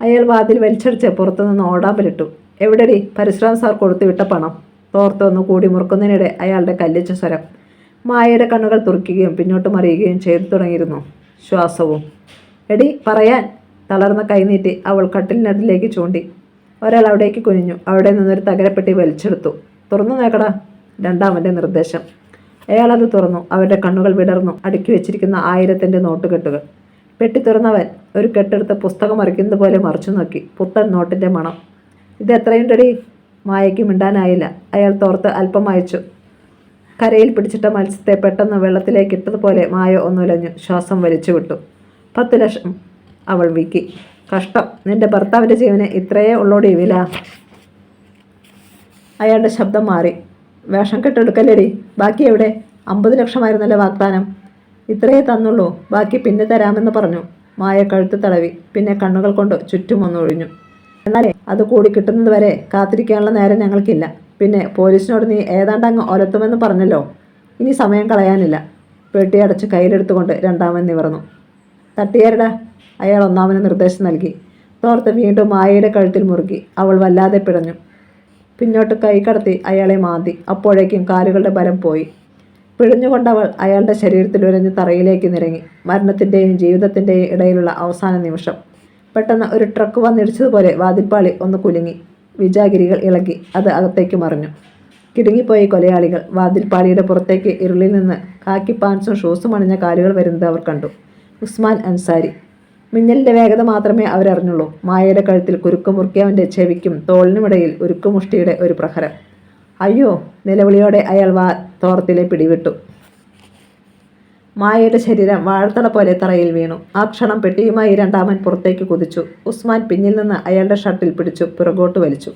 അയാൾ വാതിൽ വലിച്ചടിച്ച് പുറത്തുനിന്ന് ഓടാമ്പലിട്ടു. എവിടെടി പരശുറാം സാർ കൊടുത്തു വിട്ട പണം? തോർത്തൊന്ന് കൂടി മുറുക്കുന്നതിനിടെ അയാളുടെ കല്ലിച്ച സ്വരം. മായയുടെ കണ്ണുകൾ തുറക്കുകയും പിന്നോട്ട് മറിയുകയും ചെയ്തു തുടങ്ങിയിരുന്നു. ശ്വാസവും. എടി പറയാൻ! തളർന്ന കൈനീട്ടി അവൾ കട്ടിലിനടിലേക്ക് ചൂണ്ടി. ഒരാൾ അവിടേക്ക് കുനിഞ്ഞു. അവിടെ നിന്നൊരു തകരപ്പെട്ടി വലിച്ചെടുത്തു. തുറന്നു നോക്കടാ, രണ്ടാമൻ്റെ നിർദ്ദേശം. അയാളത് തുറന്നു. അവരുടെ കണ്ണുകൾ വിടർന്നു. അടുക്കി വെച്ചിരിക്കുന്ന 1000ൻ്റെ നോട്ടുകെട്ടുകൾ. പെട്ടി തുറന്നവൻ ഒരു കെട്ടെടുത്ത് പുസ്തകം മറിക്കുന്നത് പോലെ മറിച്ചു നോക്കി. പുത്തൻ നോട്ടിൻ്റെ മണം. ഇത് എത്രയുണ്ടടി? മായയ്ക്ക് മിണ്ടാനായില്ല. അയാൾ തോർത്ത് അല്പം അയച്ചു. കരയിൽ പിടിച്ചിട്ട മത്സ്യത്തെ പെട്ടെന്ന് വെള്ളത്തിലേക്ക് ഇട്ടതുപോലെ മായ ഒന്നുലഞ്ഞു. ശ്വാസം വലിച്ചു വിട്ടു. 10 ലക്ഷം. അവൾ വിക്കി. കഷ്ടം, നിന്റെ ഭർത്താവിൻ്റെ ജീവന് ഇത്രയേ ഉള്ളോടി വില. അയാളുടെ ശബ്ദം മാറി. വേഷം കെട്ടെടുക്കല്ലേടി. ബാക്കി എവിടെ? 50 ലക്ഷമായിരുന്നല്ലോ വാഗ്ദാനം. ഇത്രയേ തന്നുള്ളൂ, ബാക്കി പിന്നെ തരാമെന്ന് പറഞ്ഞു. മായ കഴുത്ത് തടവി. പിന്നെ കണ്ണുകൾ കൊണ്ട് ചുറ്റുമൊന്നൊഴിഞ്ഞു. എന്നാലേ അത് കൂടി കിട്ടുന്നത് വരെ കാത്തിരിക്കാനുള്ള നേരം ഞങ്ങൾക്കില്ല. പിന്നെ പോലീസിനോട് നീ ഏതാണ്ടങ്ങ് ഒലത്തുമെന്ന് പറഞ്ഞല്ലോ. ഇനി സമയം കളയാനില്ല. പെട്ടി അടച്ച് കയ്യിലെടുത്തുകൊണ്ട് രണ്ടാമൻ നിവർന്നു. തട്ടിയേരടാ, അയാൾ ഒന്നാമന് നിർദ്ദേശം നൽകി. തോർത്ത് വീണ്ടും മായയുടെ കഴുത്തിൽ മുറുകി. അവൾ വല്ലാതെ പിടഞ്ഞു. പിന്നോട്ട് കൈ കടത്തി അയാളെ മാന്തി. അപ്പോഴേക്കും കാലുകളുടെ ബലം പോയി. പിഴിഞ്ഞുകൊണ്ടവൾ അയാളുടെ ശരീരത്തിൽ ഉരഞ്ഞ് തറയിലേക്ക് നിരങ്ങി. മരണത്തിൻ്റെയും ജീവിതത്തിൻ്റെയും ഇടയിലുള്ള അവസാന നിമിഷം. പെട്ടെന്ന് ഒരു ട്രക്ക് വന്നിടിച്ചതുപോലെ വാതിൽപ്പാളി ഒന്ന് കുലുങ്ങി. വിജാഗിരികൾ ഇളകി. അത് അകത്തേക്ക് മറിഞ്ഞു. കിടുങ്ങിപ്പോയി കൊലയാളികൾ. വാതിൽപ്പാളിയുടെ പുറത്തേക്ക് ഇരുളിൽ നിന്ന് കാക്കി പാൻസും ഷൂസും അണിഞ്ഞ കാലുകൾ വരുന്നത് അവർ കണ്ടു. ഉസ്മാൻ അൻസാരി. മിന്നലിൻ്റെ വേഗത മാത്രമേ അവരറിഞ്ഞുള്ളൂ. മായയുടെ കഴുത്തിൽ കുരുക്ക് മുറുക്കിയവൻ്റെ ചെവിക്കും തോളിനുമിടയിൽ ഉരുക്കുമുഷ്ടിയുടെ ഒരു പ്രഹരം. അയ്യോ! നിലവിളിയോടെ അയാൾ തോർത്തിലെ പിടിവിട്ടു. മായയുടെ ശരീരം വാഴത്തട പോലെ തറയിൽ വീണു. ആ ക്ഷണം പെട്ടിയുമായി രണ്ടാമൻ പുറത്തേക്ക് കുതിച്ചു. ഉസ്മാൻ പിന്നിൽ നിന്ന് അയാളുടെ ഷർട്ടിൽ പിടിച്ചു പുറകോട്ട് വലിച്ചു.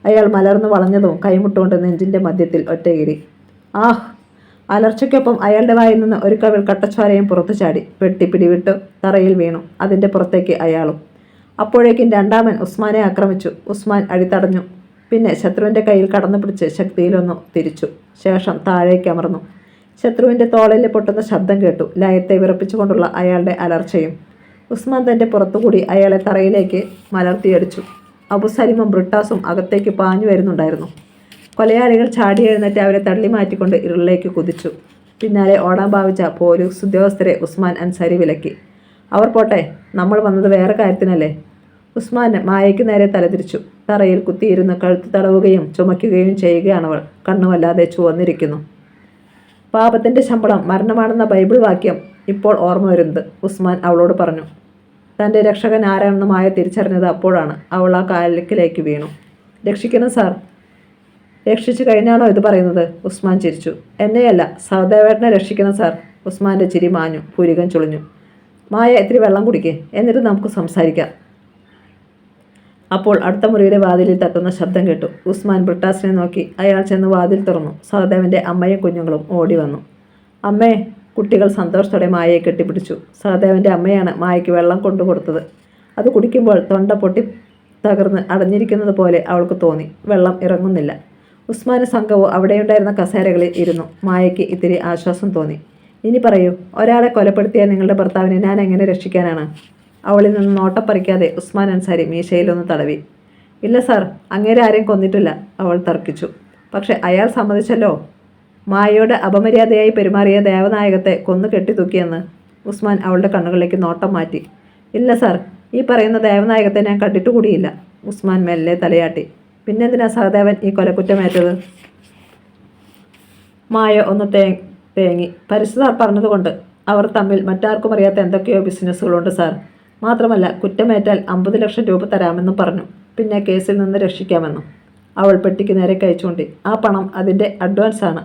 അയാൾ മലർന്നു വളഞ്ഞതും കൈമുട്ടുകൊണ്ട് നെഞ്ചിൻ്റെ മധ്യത്തിൽ ഒറ്റയിടി. ആഹ്! അലർച്ചയ്ക്കൊപ്പം അയാളുടെ വായിൽ നിന്ന് ഒരു കവിൾ കട്ടച്ചോരയും പുറത്തു ചാടി. പെട്ടി പിടിവിട്ടു തറയിൽ വീണു. അതിൻ്റെ പുറത്തേക്ക് അയാളും. അപ്പോഴേക്കും രണ്ടാമൻ ഉസ്മാനെ ആക്രമിച്ചു. ഉസ്മാൻ അടിത്തടഞ്ഞു. പിന്നെ ശത്രുവിൻ്റെ കയ്യിൽ കടന്നു പിടിച്ച് ശക്തിയിലൊന്നു തിരിച്ചു. ശേഷം താഴേക്ക് അമർന്നു. ശത്രുവിൻ്റെ തോളിൽ പൊട്ടുന്ന ശബ്ദം കേട്ടു. ലയത്തെ വിറപ്പിച്ചുകൊണ്ടുള്ള അയാളുടെ അലർച്ചയും. ഉസ്മാൻ തൻ്റെ പുറത്തുകൂടി അയാളെ തറയിലേക്ക് മലർത്തിയടിച്ചു. അബുസലിമും ബ്രിട്ടാസും അകത്തേക്ക് പാഞ്ഞു വരുന്നുണ്ടായിരുന്നു. കൊലയാളികൾ ചാടി എഴുന്നേറ്റ് അവരെ തള്ളി മാറ്റിക്കൊണ്ട് ഇരുളിലേക്ക് കുതിച്ചു. പിന്നാലെ ഓടാൻ ഭാവിച്ച പോലീസ് ഉദ്യോഗസ്ഥരെ ഉസ്മാൻ അൻസാരി വിലക്കി. അവർ പോട്ടെ, നമ്മൾ വന്നത് വേറെ കാര്യത്തിനല്ലേ? ഉസ്മാൻ മായയ്ക്ക് നേരെ തലതിരിച്ചു. തറയിൽ കുത്തിയിരുന്ന് കഴുത്ത് തടവുകയും ചുമയ്ക്കുകയും ചെയ്യുകയാണവൾ. കണ്ണുമല്ലാതെ ചുവന്നിരിക്കുന്നു. പാപത്തിൻ്റെ ശമ്പളം മരണമാണെന്ന ബൈബിൾ വാക്യം ഇപ്പോൾ ഓർമ്മ വരുന്നത് ഉസ്മാൻ അവളോട് പറഞ്ഞു. തൻ്റെ രക്ഷകൻ ആരാണെന്ന് മായ തിരിച്ചറിഞ്ഞത് അപ്പോഴാണ്. അവൾ ആ കാലിലേക്ക് വീണു. രക്ഷിക്കണം സാർ. രക്ഷിച്ചു കഴിഞ്ഞാണോ ഇത് പറയുന്നത്? ഉസ്മാൻ ചിരിച്ചു. എന്നെയല്ല, സഹദേവേട്ടനെ രക്ഷിക്കണം സാർ. ഉസ്മാൻ്റെ ചിരി മാഞ്ഞു. പുരികം ചുളിഞ്ഞു. മായ ഇത്തിരി വെള്ളം കുടിക്കേ, എന്നിട്ട് നമുക്ക് സംസാരിക്കാം. അപ്പോൾ അടുത്ത മുറിയുടെ വാതിലിൽ തട്ടുന്ന ശബ്ദം കേട്ടു. ഉസ്മാൻ ബ്രിട്ടാസിനെ നോക്കി. അയാൾ ചെന്ന് വാതിൽ തുറന്നു. സഹദേവൻ്റെ അമ്മയും കുഞ്ഞുങ്ങളും ഓടി വന്നു. അമ്മേ! കുട്ടികൾ സന്തോഷത്തോടെ മായയെ കെട്ടിപ്പിടിച്ചു. സഹദേവൻ്റെ അമ്മയാണ് മായയ്ക്ക് വെള്ളം കൊണ്ടു കൊടുത്തത്. അത് കുടിക്കുമ്പോൾ തൊണ്ട പൊട്ടി തകർന്ന് അടഞ്ഞിരിക്കുന്നത് പോലെ അവൾക്ക് തോന്നി. വെള്ളം ഇറങ്ങുന്നില്ല. ഉസ്മാനും സംഘവും അവിടെയുണ്ടായിരുന്ന കസേരകളിൽ ഇരുന്നു. മായയ്ക്ക് ഇത്തിരി ആശ്വാസം തോന്നി. ഇനി പറയൂ, ഒരാളെ കൊലപ്പെടുത്തിയ നിങ്ങളുടെ ഭർത്താവിനെ ഞാൻ എങ്ങനെ രക്ഷിക്കാനാണ്? അവളിൽ നിന്ന് നോട്ടപ്പറിക്കാതെ ഉസ്മാൻ അൻസാരി മീശയിലൊന്ന് തടവി. ഇല്ല സാർ, അങ്ങേരെ ആരെയും കൊന്നിട്ടില്ല, അവൾ തർക്കിച്ചു. പക്ഷെ അയാൾ സമ്മതിച്ചല്ലോ. മായയോട് അപമര്യാദയായി പെരുമാറിയ ദേവനായകത്തെ കൊന്നു കെട്ടിത്തൂക്കിയെന്ന്. ഉസ്മാൻ അവളുടെ കണ്ണുകളിലേക്ക് നോട്ടം മാറ്റി. ഇല്ല സാർ, ഈ പറയുന്ന ദേവനായകത്തെ ഞാൻ കണ്ടിട്ടുകൂടിയില്ല. ഉസ്മാൻ മെല്ലെ തലയാട്ടി. പിന്നെന്തിനാ സഹദേവൻ ഈ കൊലക്കുറ്റമേറ്റത്? മായ ഒന്ന് തേങ്ങി. പരിശുദ്ധാർ പറഞ്ഞതുകൊണ്ട്. അവർ തമ്മിൽ മറ്റാർക്കും അറിയാത്ത എന്തൊക്കെയോ ബിസിനസ്സുകളുണ്ട് സാർ. മാത്രമല്ല, കുറ്റമേറ്റാൽ 50 ലക്ഷം രൂപ തരാമെന്നും പറഞ്ഞു. പിന്നെ കേസിൽ നിന്ന് രക്ഷിക്കാമെന്നും. അവൾ പെട്ടിക്ക് നേരെ കഴിച്ചുകൊണ്ടി. ആ പണം അതിൻ്റെ അഡ്വാൻസാണ്.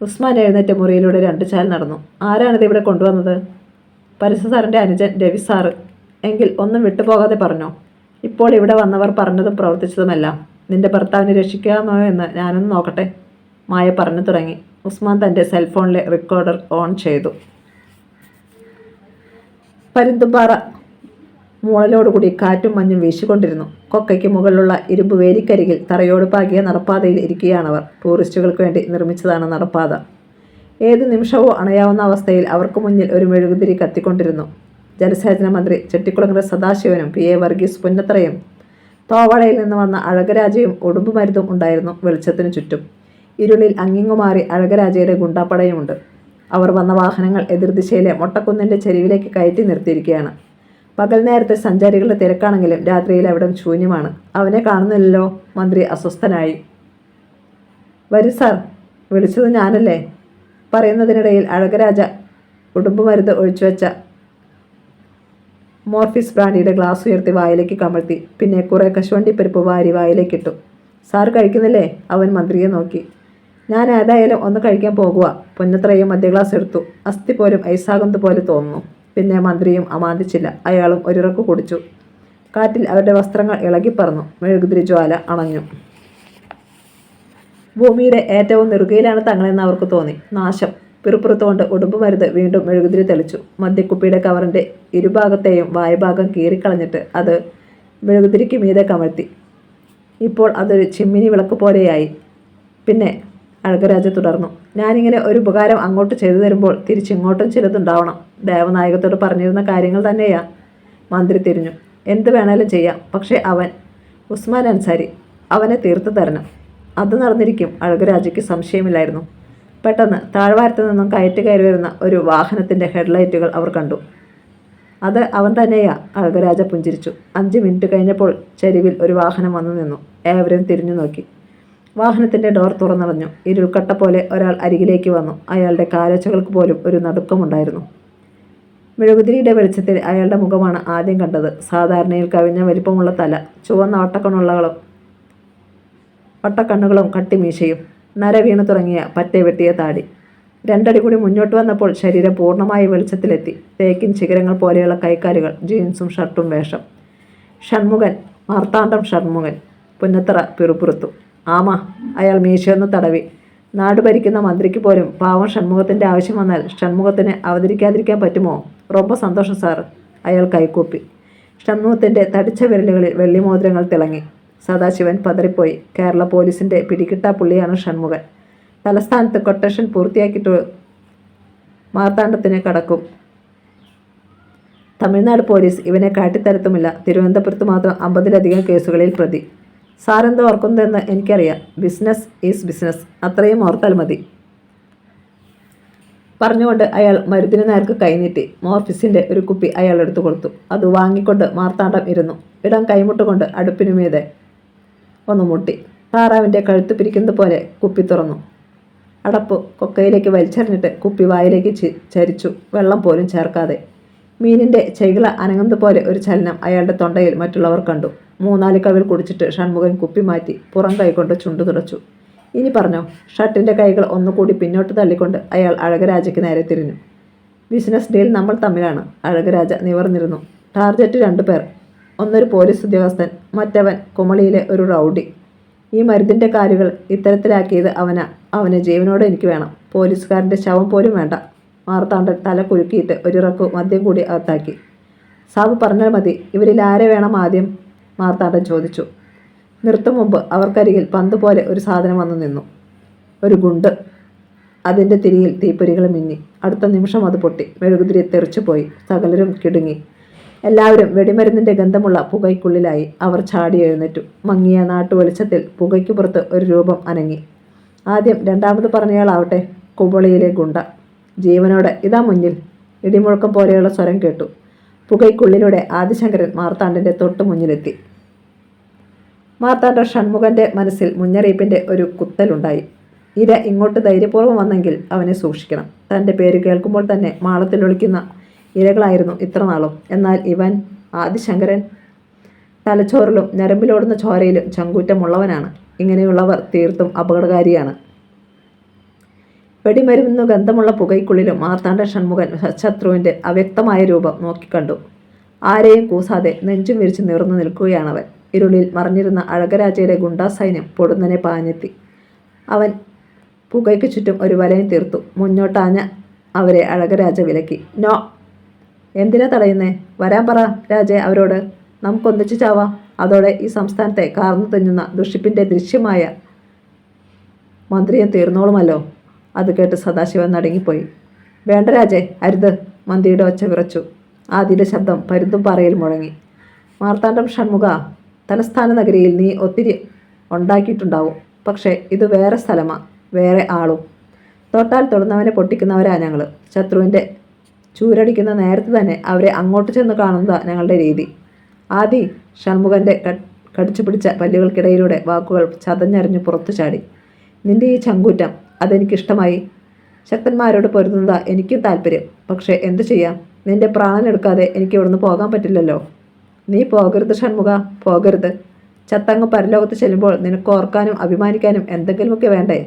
ഉസ്മാൻ എഴുന്നേറ്റ് മുറിയിലൂടെ 2 ചാൽ നടന്നു. ആരാണിത് ഇവിടെ കൊണ്ടുവന്നത്? പരിശുദ്ധാറിൻ്റെ അനുജൻ രവി സാറ്. എങ്കിൽ ഒന്നും വിട്ടുപോകാതെ പറഞ്ഞോ. ഇപ്പോൾ ഇവിടെ വന്നവർ പറഞ്ഞതും പ്രവർത്തിച്ചതുമെല്ലാം. നിന്റെ ഭർത്താവിനെ രക്ഷിക്കാമോ എന്ന് ഞാനൊന്ന് നോക്കട്ടെ, മായ പറഞ്ഞു തുടങ്ങി. ഉസ്മാൻ തൻ്റെ സെൽഫോണിലെ റെക്കോർഡർ ഓൺ ചെയ്തു. പരുന്തുംപാറ മൂളലോടുകൂടി കാറ്റും മഞ്ഞും വീശിക്കൊണ്ടിരുന്നു. കൊക്കയ്ക്ക് മുകളിലുള്ള ഇരുമ്പ് വേലിക്കരികിൽ തറയോട് പാകിയ നടപ്പാതയിൽ ഇരിക്കുകയാണവർ. ടൂറിസ്റ്റുകൾക്ക് വേണ്ടി നിർമ്മിച്ചതാണ് നടപ്പാത. ഏതു നിമിഷവും അണയാവുന്ന അവസ്ഥയിൽ അവർക്ക് മുന്നിൽ ഒരു മെഴുകുതിരി കത്തിക്കൊണ്ടിരുന്നു. ജലസേചന മന്ത്രി ചെട്ടിക്കുളങ്ങര സദാശിവനും PA വർഗീസ് പുന്നത്രയും തോവാളയിൽ നിന്ന് വന്ന അഴകരാജയും ഉടുമ്പുമരുതും ഉണ്ടായിരുന്നു വെളിച്ചത്തിനു ചുറ്റും. ഇരുളിൽ അങ്ങിങ്ങുമാറി അഴകരാജയുടെ ഗുണ്ടാപ്പടയുമുണ്ട്. അവർ വന്ന വാഹനങ്ങൾ എതിർദിശയിലെ മൊട്ടക്കുന്നിൻ്റെ ചെരുവിലേക്ക് കയറ്റി നിർത്തിയിരിക്കുകയാണ്. പകൽ നേരത്തെ സഞ്ചാരികളുടെ തിരക്കാണെങ്കിലും രാത്രിയിൽ അവിടം ശൂന്യമാണ്. അവനെ കാണുന്നില്ലല്ലോ. മന്ത്രി അസ്വസ്ഥനായി. വരൂ സാർ, വിളിച്ചത് ഞാനല്ലേ? പറയുന്നതിനിടയിൽ അഴകരാജ ഉടുമ്പുമരുത് ഒഴിച്ചുവെച്ച മോർഫിസ് ബ്രാൻഡിയുടെ ഗ്ലാസ് ഉയർത്തി വായിലേക്ക് കമഴ്ത്തി. പിന്നെ കുറേ കശുവണ്ടിപ്പരിപ്പ് വാരി വായിലേക്കിട്ടു. സാർ കഴിക്കുന്നില്ലേ? അവൻ മന്ത്രിയെ നോക്കി. ഞാൻ ഏതായാലും ഒന്ന് കഴിക്കാൻ പോകുക. പുന്നത്രയും മധ്യ ഗ്ലാസ് എടുത്തു. അസ്ഥി പോലും ഐസാകുന്നത് പോലെ തോന്നുന്നു. പിന്നെ മന്ത്രിയും അമാന്തിച്ചില്ല. അയാളും ഒരിറക്ക് കുടിച്ചു. കാറ്റിൽ അവരുടെ വസ്ത്രങ്ങൾ ഇളകിപ്പറന്നു. മെഴുകുതിരി ജ്വാല അണഞ്ഞു. ഭൂമിയുടെ ഏറ്റവും നെറുകയിലാണ് തങ്ങളെന്ന് അവർക്ക് തോന്നി. നാശം. പിറുപ്പുറത്തുകൊണ്ട് ഉടുമ്പുമരുത് വീണ്ടും മെഴുകുതിരി തെളിച്ചു. മദ്യക്കുപ്പിയുടെ കവറിൻ്റെ ഇരുഭാഗത്തെയും വായുഭാഗം കീറിക്കളഞ്ഞിട്ട് അത് മെഴുകുതിരിക്ക് മീതെ കമഴ്ത്തി. ഇപ്പോൾ അതൊരു ചിമ്മിനി വിളക്ക് പോലെയായി. പിന്നെ അഴകരാജ തുടർന്നു. ഞാനിങ്ങനെ ഒരു ഉപകാരം അങ്ങോട്ട് ചെയ്തു തരുമ്പോൾ തിരിച്ചിങ്ങോട്ടും ചിലതുണ്ടാവണം. ദേവനായകത്തോട് പറഞ്ഞിരുന്ന കാര്യങ്ങൾ തന്നെയാ. മന്ത്രി തിരിഞ്ഞു. എന്ത് വേണേലും ചെയ്യാം. പക്ഷേ അവൻ ഉസ്മാൻ അൻസാരി, അവനെ തീർത്തു തരണം. അത് നടന്നിരിക്കും. അഴകരാജയ്ക്ക് സംശയമില്ലായിരുന്നു. പെട്ടെന്ന് താഴ്വാരത്ത് നിന്നും കയറ്റി കയറി വരുന്ന ഒരു വാഹനത്തിൻ്റെ ഹെഡ്ലൈറ്റുകൾ അവർ കണ്ടു. അത് അവൻ തന്നെയാ. അഴകരാജ പുഞ്ചിരിച്ചു. 5 മിനിറ്റ് കഴിഞ്ഞപ്പോൾ ചെരുവിൽ ഒരു വാഹനം വന്നു നിന്നു. ഏവരും തിരിഞ്ഞു നോക്കി. വാഹനത്തിൻ്റെ ഡോർ തുറന്നടഞ്ഞു. ഇരുൾക്കട്ട പോലെ ഒരാൾ അരികിലേക്ക് വന്നു. അയാളുടെ കാലച്ചകൾക്ക് പോലും ഒരു നടുക്കമുണ്ടായിരുന്നു. മെഴുകുതിരിയുടെ വെളിച്ചത്തിൽ അയാളുടെ മുഖമാണ് ആദ്യം കണ്ടത്. സാധാരണയിൽ കവിഞ്ഞ വലിപ്പമുള്ള തല, ചുവന്ന വട്ടക്കണ്ണുകളും കട്ടിമീശയും, നര വീണു തുടങ്ങിയ പറ്റെ വെട്ടിയ താടി. 2 അടി കൂടി മുന്നോട്ട് വന്നപ്പോൾ ശരീരം പൂർണ്ണമായി വെളിച്ചത്തിലെത്തി. തേക്കിൻ ശിഖരങ്ങൾ പോലെയുള്ള കൈക്കാലുകൾ, ജീൻസും ഷർട്ടും വേഷം. ഷൺമുഖൻ, മാർത്താണ്ഡം ഷൺമുഖൻ. പുന്നത്തറ പിറുപിറുത്തു. ആമാ. അയാൾ മീശയൊന്ന് തടവി. നാട് ഭരിക്കുന്ന മന്ത്രിക്ക് പോലും പാവം ഷൺമുഖത്തിൻ്റെ ആവശ്യം വന്നാൽ ഷൺമുഖത്തിന് അവതരിക്കാതിരിക്കാൻ പറ്റുമോ? ரொம்ப സന്തോഷം സാർ. അയാൾ കൈകൂപ്പി. ഷൺമുഖത്തിൻ്റെ തടിച്ച വിരലുകളിൽ വെള്ളിമോതിരങ്ങൾ തിളങ്ങി. സദാശിവൻ പതറിപ്പോയി. കേരള പോലീസിൻ്റെ പിടികിട്ടാ പുള്ളിയാണ് ഷൺമുഖൻ. തലസ്ഥാനത്ത് കൊട്ടേഷൻ പൂർത്തിയാക്കിയിട്ട് മാർത്താണ്ഡത്തിന് കടക്കും. തമിഴ്നാട് പോലീസ് ഇവനെ കാട്ടിത്തരത്തുമില്ല. തിരുവനന്തപുരത്ത് മാത്രം 50-ലധികം കേസുകളിൽ പ്രതി. സാറെന്തോ ഓർക്കുന്നതെന്ന് എനിക്കറിയാം. ബിസിനസ് ഈസ് ബിസിനസ്, അത്രയും ഓർത്താൽ മതി. പറഞ്ഞുകൊണ്ട് അയാൾ മരുന്നിന് നേർക്ക് കൈനീട്ടി. മോർഫിസിൻ്റെ ഒരു കുപ്പി അയാൾ എടുത്തു കൊടുത്തു. അത് വാങ്ങിക്കൊണ്ട് മാർത്താണ്ഡം ഇരുന്നു. ഇടം കൈമുട്ടുകൊണ്ട് അടുപ്പിനുമീതെ ഒന്ന് മുട്ടി. താറാവിൻ്റെ കഴുത്ത് പിരിക്കുന്നത് പോലെ കുപ്പി തുറന്നു. അടപ്പ് കൊക്കയിലേക്ക് വലിച്ചെറിഞ്ഞിട്ട് കുപ്പി വായിലേക്ക് ചരിച്ചു, വെള്ളം പോലും ചേർക്കാതെ. മീനിൻ്റെ ചെകിള അനങ്ങുന്നത് പോലെ ഒരു ചലനം അയാളുടെ തൊണ്ടയിൽ മറ്റുള്ളവർ കണ്ടു. 3-4 കവിൾ കുടിച്ചിട്ട് ഷൺമുഖൻ കുപ്പി മാറ്റി പുറം കൈകൊണ്ട് ചുണ്ടു തുടച്ചു. ഇനി പറഞ്ഞോ? ഷർട്ടിൻ്റെ കൈകൾ ഒന്നുകൂടി പിന്നോട്ട് തള്ളിക്കൊണ്ട് അയാൾ അഴകരാജയ്ക്ക് നേരെ തിരിഞ്ഞു. ബിസിനസ് ഡീൽ നമ്മൾ തമ്മിലാണ്. അഴകരാജ നിവർന്നിരുന്നു. ടാർജറ്റ് 2 പേർ. ഒന്നൊരു പോലീസ് ഉദ്യോഗസ്ഥൻ, മറ്റവൻ കുമളിയിലെ ഒരു റൗഡി. ഈ മരുന്നിൻ്റെ കാര്യങ്ങൾ ഇത്തരത്തിലാക്കിയത് അവനാ. അവനെ ജീവനോടെ എനിക്ക് വേണം. പോലീസുകാരൻ്റെ ശവം പോലും വേണ്ട. മാർത്താണ്ഡൻ തല കുലുക്കിയിട്ട് ഒരിറക്കു മദ്യം കൂടി അകത്താക്കി. സാബ് പറഞ്ഞാൽ മതി. ഇവരിൽ ആരെ വേണം ആദ്യം? മാർത്താണ്ഡൻ ചോദിച്ചു. നിർത്തും മുമ്പ് അവർക്കരികിൽ പന്ത് പോലെ ഒരു സാധനം വന്നു നിന്നു. ഒരു ഗുണ്ട്. അതിൻ്റെ തിരിയിൽ തീപ്പൊരികൾ മിന്നി. അടുത്ത നിമിഷം അത് പൊട്ടി. മെഴുകുതിരി തെറിച്ചുപോയി. സകലരും കിടുങ്ങി. എല്ലാവരും വെടിമരുന്നിൻ്റെ ഗന്ധമുള്ള പുകയ്ക്കുള്ളിലായി. അവർ ചാടി എഴുന്നേറ്റു. മങ്ങിയ നാട്ടുവെളിച്ചത്തിൽ പുകയ്ക്ക് പുറത്ത് ഒരു രൂപം അനങ്ങി. ആദ്യം രണ്ടാമത് പറഞ്ഞയാളാവട്ടെ, കുമളിയിലെ ഗുണ്ട. ജീവനോടെ ഇതാ മുന്നിൽ. ഇടിമുഴക്കം പോലെയുള്ള സ്വരം കേട്ടു. പുകയ്ക്കുള്ളിലൂടെ ആദിശങ്കരൻ മാർത്താണ്ഡൻ്റെ തൊട്ട് മുന്നിലെത്തി. മാർത്താണ്ഡ ഷൺമുഖൻ്റെ മനസ്സിൽ മുന്നറിയിപ്പിൻ്റെ ഒരു കുത്തലുണ്ടായി. ഇര ഇങ്ങോട്ട് ധൈര്യപൂർവ്വം വന്നെങ്കിൽ അവനെ സൂക്ഷിക്കണം. തൻ്റെ പേര് കേൾക്കുമ്പോൾ തന്നെ മാളത്തിലൊളിക്കുന്ന ഇരകളായിരുന്നു ഇത്ര നാളും. എന്നാൽ ഇവൻ ആദിശങ്കരൻ തലച്ചോറിലും ഞരമ്പിലോടുന്ന ചോരയിലും ചങ്കൂറ്റമുള്ളവനാണ്. ഇങ്ങനെയുള്ളവർ തീർത്തും അപകടകാരിയാണ്. വെടിമരുന്നു ഗന്ധമുള്ള പുകയ്ക്കുള്ളിലും മാർത്താണ്ഡ ഷൺമുഖൻ ശത്രുവിൻ്റെ അവ്യക്തമായ രൂപം നോക്കിക്കണ്ടു. ആരെയും കൂസാതെ നെഞ്ചും വിരിച്ച് നിവർന്നു നിൽക്കുകയാണവൻ. ഇരുളിൽ മറിഞ്ഞിരുന്ന അഴകരാജയുടെ ഗുണ്ടാ സൈന്യം പൊടുന്നനെ പാഞ്ഞെത്തി. അവൻ പുകയ്ക്ക് ചുറ്റും ഒരു വലയം തീർത്തു. മുന്നോട്ടാഞ്ഞ അവരെ അഴകരാജ വിലക്കി. നോ. എന്തിനാ തടയുന്നേ? വരാൻ പറ രാജേ അവരോട്. നമുക്കൊന്നിച്ചു ചാവാം. അതോടെ ഈ സംസ്ഥാനത്തെ കാർന്നു തിന്നുന്ന ദുഷിപ്പിൻ്റെ ദൃശ്യമായ മന്ത്രിയും തീർന്നോളുമല്ലോ. അത് കേട്ട് സദാശിവൻ നടുങ്ങിപ്പോയി. വേണ്ട രാജേ, അരുത്. മന്ത്രിയുടെ ഒച്ച വിറച്ചു. ആദിയുടെ ശബ്ദം പരുന്തും പാറയിൽ മുഴങ്ങി. മാർത്താണ്ഡം ഷൺമുഖ, തലസ്ഥാന നഗരിയിൽ നീ ഒത്തിരി ഉണ്ടാക്കിയിട്ടുണ്ടാവും. പക്ഷേ ഇത് വേറെ സ്ഥലമാ, വേറെ ആളും. തൊട്ടാൽ തൊടുന്നവനെ പൊട്ടിക്കുന്നവരാ ഞങ്ങൾ. ശത്രുവിൻ്റെ ചൂരടിക്കുന്ന നേരത്തെ തന്നെ അവരെ അങ്ങോട്ട് ചെന്ന് കാണുന്നതാണ് ഞങ്ങളുടെ രീതി. ആദി. ഷൺമുഖൻ്റെ കടിച്ചു പിടിച്ച പല്ലുകൾക്കിടയിലൂടെ വാക്കുകൾ ചതഞ്ഞറിഞ്ഞു പുറത്തു ചാടി. നിന്റെ ഈ ചങ്കൂറ്റം അതെനിക്കിഷ്ടമായി. ശക്തന്മാരോട് പൊരുതുന്നതാ എനിക്കും താല്പര്യം. പക്ഷേ എന്തു ചെയ്യാം? നിന്റെ പ്രാണനെടുക്കാതെ എനിക്ക് ഇവിടുന്ന് പോകാൻ പറ്റില്ലല്ലോ. നീ പോകരുത് ഷൺമുഖ, പോകരുത്. ചത്തങ്ങ് പരലോകത്ത് ചെല്ലുമ്പോൾ നിനക്ക് ഓർക്കാനും അഭിമാനിക്കാനും എന്തെങ്കിലുമൊക്കെ വേണ്ടേ?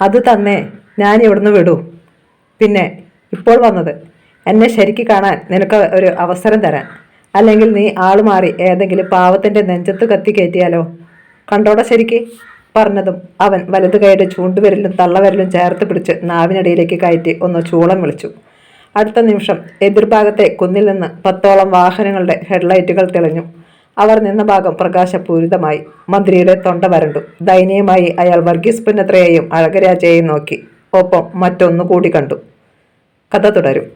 അത് തന്നെ ഞാൻ ഇവിടുന്ന് വിടൂ. പിന്നെ ഇപ്പോൾ വന്നത് എന്നെ ശരിക്ക് കാണാൻ നിനക്ക് ഒരു അവസരം തരാൻ. അല്ലെങ്കിൽ നീ ആളുമാറി ഏതെങ്കിലും പാവത്തിൻ്റെ നെഞ്ചത്ത് കത്തി കയറ്റിയാലോ? കണ്ടോടെ ശരിക്ക്. പറഞ്ഞതും അവൻ വലതു കൈയുടെ ചൂണ്ടുവിരലും തള്ളവിരലും ചേർത്ത് പിടിച്ച് നാവിനടിയിലേക്ക് കയറ്റി ഒന്ന് ചൂളം വിളിച്ചു. അടുത്ത നിമിഷം എതിർഭാഗത്തെ കുന്നിൽ നിന്ന് 10ഓളം വാഹനങ്ങളുടെ ഹെഡ്ലൈറ്റുകൾ തെളിഞ്ഞു. അവർ നിന്ന ഭാഗം പ്രകാശപൂരിതമായി. മന്ത്രിയുടെ തൊണ്ട വരണ്ടു. ദയനീയമായി അയാൾ വർഗീസ് പുന്നത്രയെയും അഴകരാജയെയും നോക്കി. ഒപ്പം മറ്റൊന്നുകൂടി കണ്ടു. കഥ തുടരും.